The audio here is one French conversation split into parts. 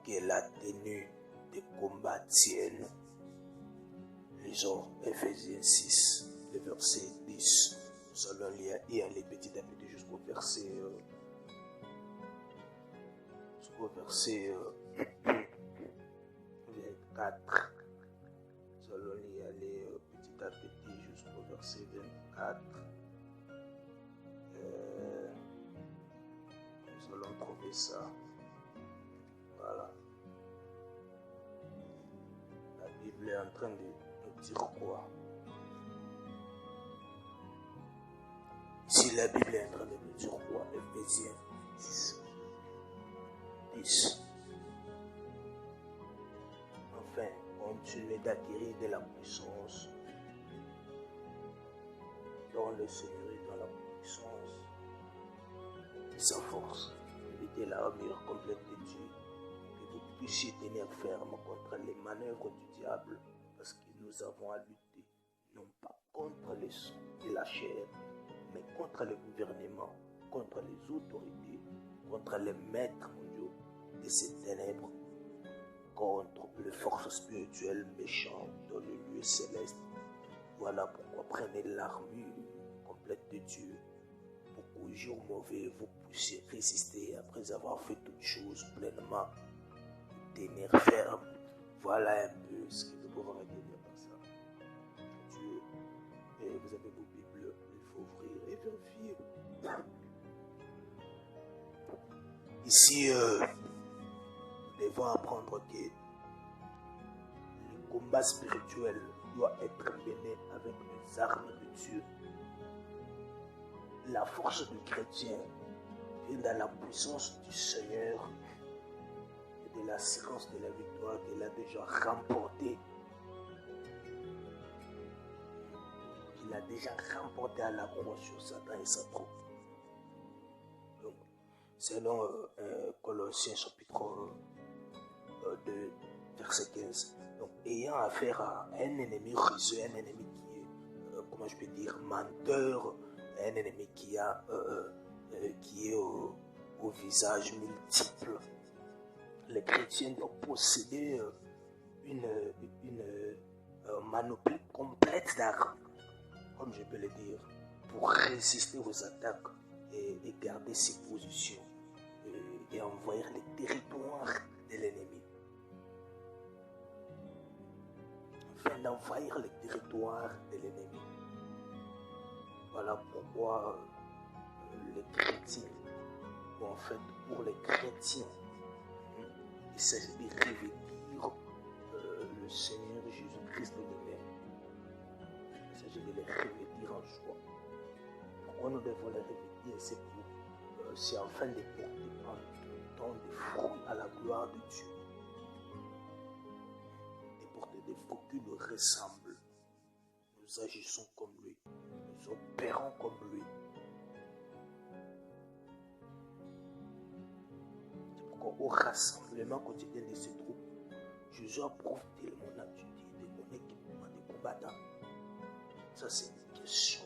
que la tenue des combats tienne. Lisons Ephésiens 6, le verset 10. Nous allons lire et aller petit à petit jusqu'au verset 24. Nous allons y aller petit à petit jusqu'au verset 24. Nous allons trouver ça. Voilà. La Bible est en train de nous dire quoi? Ici, la Bible est en train de nous dire quoi? Ephésiens 6. 10. Enfin, continuez d'acquérir de la puissance dans le Seigneur et dans la puissance de sa force. Évitez la armure complète de Dieu, que vous puissiez tenir ferme contre les manœuvres du diable, parce que nous avons à lutter, non pas contre les sons et la chair, mais contre les gouvernements, contre les autorités, contre les maîtres mondiaux de ces ténèbres, contre les forces spirituelles méchantes dans le lieu céleste. Voilà pourquoi prenez l'armure complète de Dieu, pour qu'au jour mauvais vous puissiez résister après avoir fait toutes choses pleinement, tenir ferme. Voilà un peu ce que nous pouvons retenir par ça. Dieu, et vous avez vos Bibles, il faut ouvrir et vérifier. Ici, nous devons apprendre que le combat spirituel doit être mené avec les armes de Dieu. La force du chrétien vient dans la puissance du Seigneur et de l'assurance de la victoire qu'il a déjà remportée. Qu'il a déjà remporté à la croix sur Satan et sa troupe. Donc, selon Colossiens chapitre 2, verset 15. Donc, ayant affaire à un ennemi rusé, un ennemi qui est, comment je peux dire, menteur, un ennemi qui est au visage multiple. Les chrétiens doivent posséder une panoplie complète d'armes, comme je peux le dire, pour résister aux attaques et garder ses positions et envahir les territoires de l'ennemi. Afin d'envahir les territoires de l'ennemi. Voilà pourquoi les chrétiens, ou en fait pour les chrétiens, il s'agit de revêtir le Seigneur Jésus-Christ de lui-même. Il s'agit de les revêtir en joie. Pourquoi nous devons les revêtir? C'est afin de porter en tout temps des fruits à la gloire de Dieu. De porter des fruits qui nous ressemblent. Nous agissons comme lui. Nous opérons comme lui. C'est pourquoi au rassemblement quotidien de ces troupes, Jésus approuve tellement l'attitude de mon équipement de combattants. Ça, c'est une question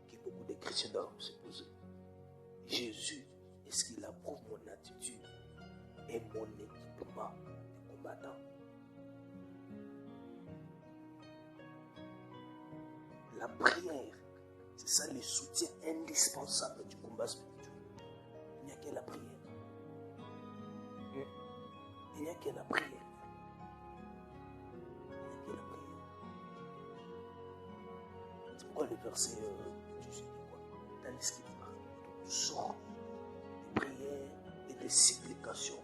que beaucoup de chrétiens doivent se poser. Jésus, est-ce qu'il approuve mon attitude et mon équipement de combattant? La prière, c'est ça le soutien indispensable du combat spirituel. Il n'y a que la prière. Il n'y a que la prière. Il n'y a que la prière. C'est pourquoi le verset tu sais quoi? Tandis qu'il parle de toutes sortes de prières et de supplications.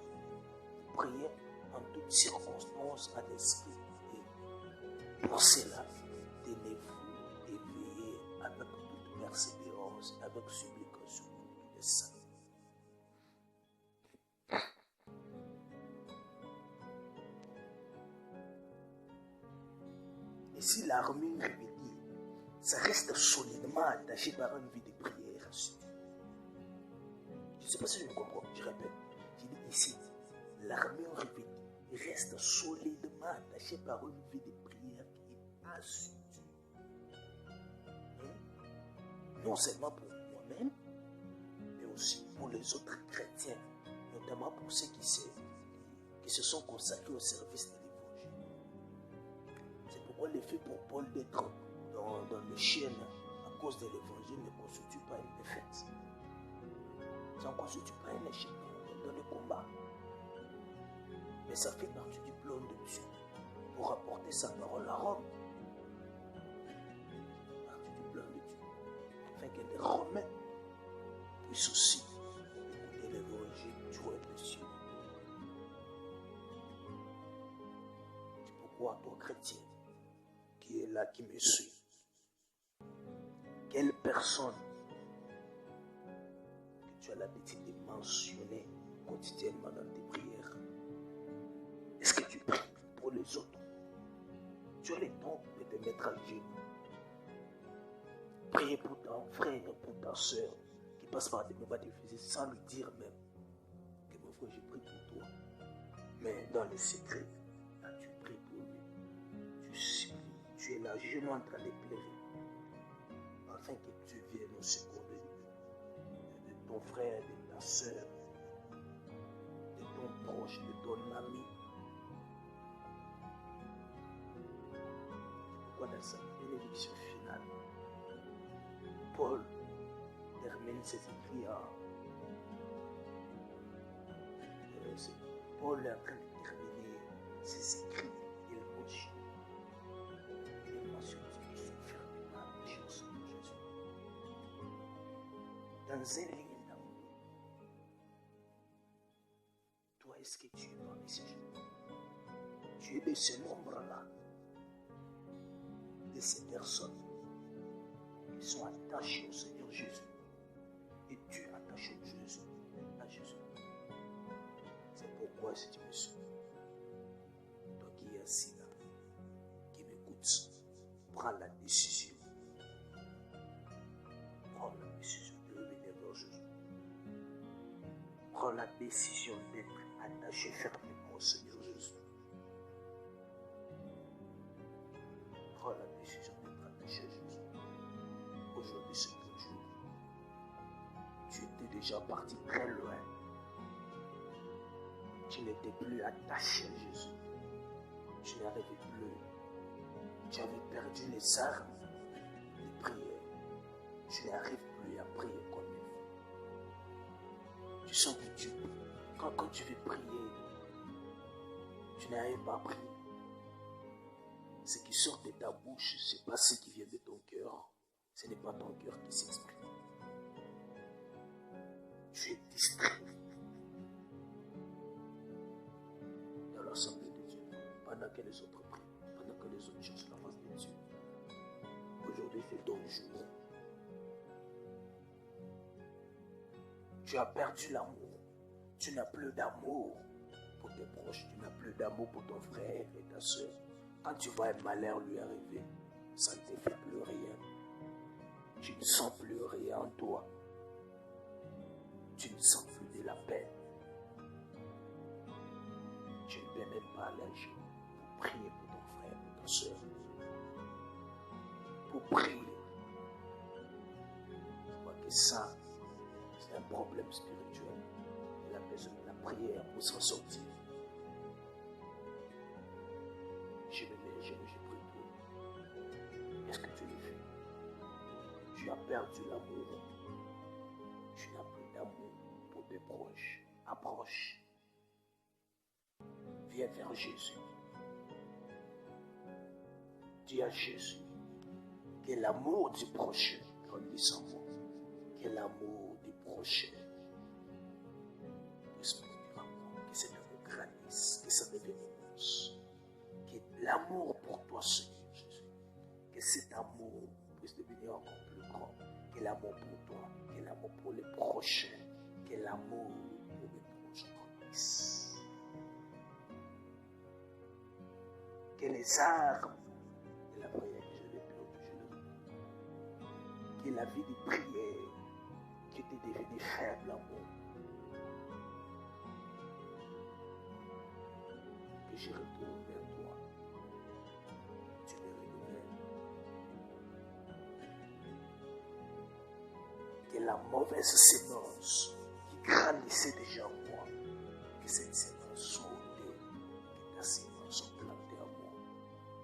Priez en toutes circonstances à l'esprit. Et pour cela, tenez-vous éveillés avec toute persévérance, avec supplication pour tous les saints. Et si l'armure revêtue, ça reste solidement attaché par une vie de prière. Je ne sais pas si je me comprends, je répète. Je dis ici, l'armure revêtue reste solidement attachée par une vie de prière qui est assurée. Non seulement pour moi-même, mais aussi pour les autres chrétiens, notamment pour ceux qui se sont consacrés au service de l'évangile. C'est pourquoi l'effet pour Paul d'être dans le ciel à cause de l'évangile ne constitue pas une défaite. Ça ne constitue pas un échec dans le combat. Mais ça fait partie du plan de Dieu pour apporter sa parole à Rome. Partie du plan de Dieu. Afin que les Romains puissent aussi écouter l'évangile du royaume des cieux. C'est pourquoi toi, chrétien, qui est là, qui me suit, quelle personne que tu as l'habitude de mentionner quotidiennement dans tes prières? Est-ce que tu pries pour les autres? Tu as le temps de te mettre à genoux. Prier pour ton frère, pour ta soeur qui passe par des moments difficiles sans lui dire même que mon frère, je prie pour toi. Mais dans le secret, là, tu pries pour lui. Tu supplies. Tu es là, genoux en train de pleurer. Afin que Dieu vienne au secours de ton frère, de ta soeur, de ton proche, de ton ami. Pourquoi dans sa bénédiction finale, Paul termine ses écrits Paul est en train de terminer ses écrits. Il mentionne ceux qui sont fermement attachés au Seigneur Jésus. Dans un ligne d'amour, toi, est-ce que tu es parmi ces gens? Tu es de ce nombre-là, de ces personnes qui sont attachées au Seigneur Jésus. Et tu es attaché à Jésus. C'est pourquoi, si tu me suis, toi qui es assis là, qui m'écoutes, prends la décision. Prends la décision de revenir vers Jésus. Prends la décision d'être attaché fermement au Seigneur Jésus. Prends la décision d'être attaché à Jésus. Aujourd'hui, c'est ton jour. Tu étais déjà parti très loin. Tu n'étais plus attaché à Jésus. Tu n'y arrivais plus. Tu avais perdu les armes de prière. Tu n'arrives plus à prier comme il faut. Tu sens que quand tu veux prier, tu n'arrives pas à prier. Ce qui sort de ta bouche, ce n'est pas ce qui vient de ton cœur. Ce n'est pas ton cœur qui s'exprime. Tu es distrait dans l'assemblée de Dieu, pendant que les autres prient, pendant que les autres cherchent la face de Dieu. Aujourd'hui, c'est ton jour. Tu as perdu l'amour. Tu n'as plus d'amour pour tes proches. Tu n'as plus d'amour pour ton frère et ta soeur. Quand tu vois un malheur lui arriver, ça ne te fait plus rien. Tu ne sens plus rien en toi. Tu ne sens plus de la paix. Tu ne peux même pas aller pour prier pour ton frère, pour ta soeur. Pour prier. Je crois que ça, c'est un problème spirituel. Il a besoin de la prière pour s'en sortir. Je me mets, je prie pour. Est-ce que tu le fais? Tu as perdu l'amour. Tu n'as plus d'amour pour tes proches. Approche. Viens vers Jésus. Dis à Jésus que l'amour du prochain grandisse en moi. Que l'amour du prochain puisse venir en moi. Que cet amour grandisse. Que ça devienne immense. Que l'amour pour toi, Seigneur Jésus, que cet amour puisse devenir encore plus grand. Que l'amour pour toi, que l'amour pour les prochains, que l'amour pour les prochains grandisse. Que les armes de la prière que je l'ai perdu, que la vie de prière qui était devenue faible en moi, que je retourne vers toi. Tu me renouvelles. Que la mauvaise sémence qui grandissait déjà en moi, que cette sémence soit ôtée semence sont plantées en moi,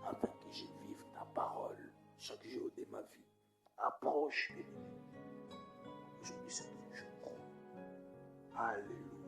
afin que je vive ta parole chaque jour de ma vie. Approche de nous. Aujourd'hui, c'est ton jour. Alléluia.